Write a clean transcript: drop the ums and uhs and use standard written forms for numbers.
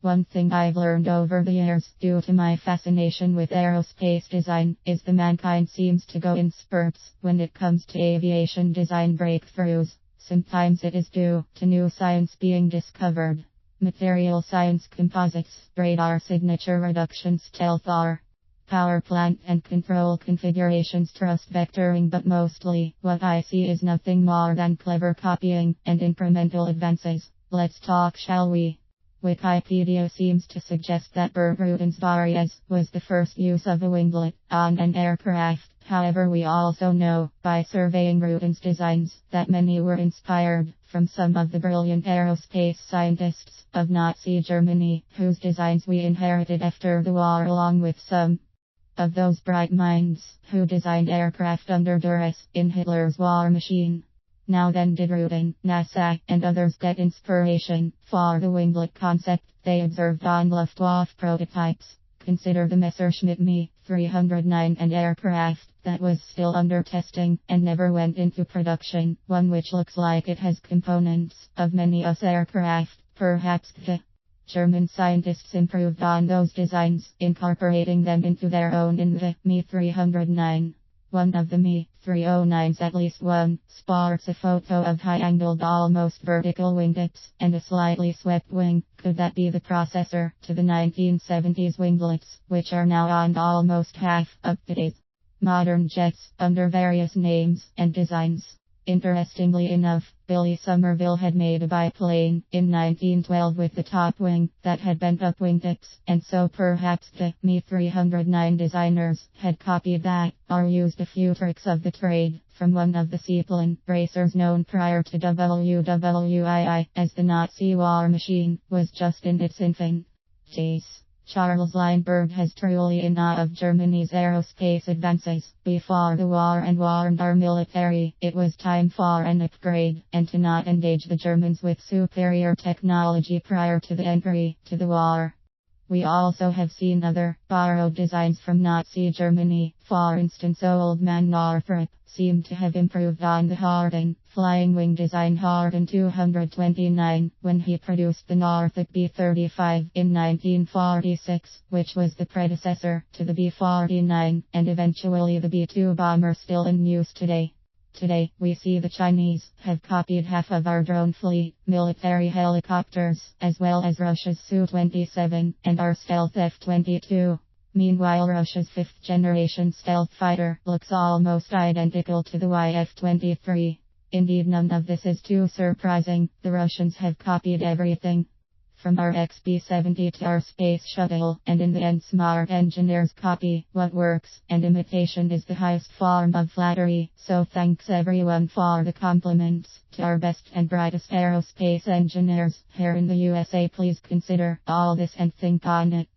One thing I've learned over the years, due to my fascination with aerospace design, is that mankind seems to go in spurts when it comes to aviation design breakthroughs. Sometimes it is due to new science being discovered. Material science, composites, radar signature reduction, stealth R, power plant and control configurations, trust vectoring, but mostly, what I see is nothing more than clever copying and incremental advances. Let's talk, shall we? Wikipedia seems to suggest that Burt Rutan's Variez was the first use of a winglet on an aircraft. However, we also know, by surveying Rutan's designs, that many were inspired from some of the brilliant aerospace scientists of Nazi Germany, whose designs we inherited after the war, along with some of those bright minds who designed aircraft under duress in Hitler's war machine. Now then, did Rutan, NASA, and others get inspiration for the winglet concept they observed on Luftwaffe prototypes? Consider the Messerschmitt Me 309, an aircraft that was still under testing and never went into production, one which looks like it has components of many US aircraft. Perhaps the German scientists improved on those designs, incorporating them into their own in the Me 309. One of the Me 309s, at least one, sports a photo of high-angled, almost vertical wingtips and a slightly swept wing. Could that be the processor to the 1970s winglets, which are now on almost half of today's modern jets, under various names and designs? Interestingly enough, Billy Somerville had made a biplane in 1912 with the top wing that had bent up wingtips, and so perhaps the Me 309 designers had copied that, or used a few tricks of the trade from one of the seaplane racers known prior to WWII, as the Nazi war machine was just in its infancy. Charles Lindbergh has truly in awe of Germany's aerospace advances. Before the war, and warned our military it was time for an upgrade, and to not engage the Germans with superior technology prior to the entry to the war. We also have seen other borrowed designs from Nazi Germany. For instance, Old Man Northrop seemed to have improved on the Horden flying wing design Horden 229 when he produced the Northrop B-35 in 1946, which was the predecessor to the B-49 and eventually the B-2 bomber, still in use today. Today, we see the Chinese have copied half of our drone fleet, military helicopters, as well as Russia's Su-27 and our stealth F-22. Meanwhile, Russia's fifth-generation stealth fighter looks almost identical to the YF-23. Indeed, none of this is too surprising. The Russians have copied everything from our XB-70 to our space shuttle, and in the end, smart engineers copy what works, and imitation is the highest form of flattery. So thanks everyone for the compliments. To our best and brightest aerospace engineers here in the USA, please consider all this and think on it.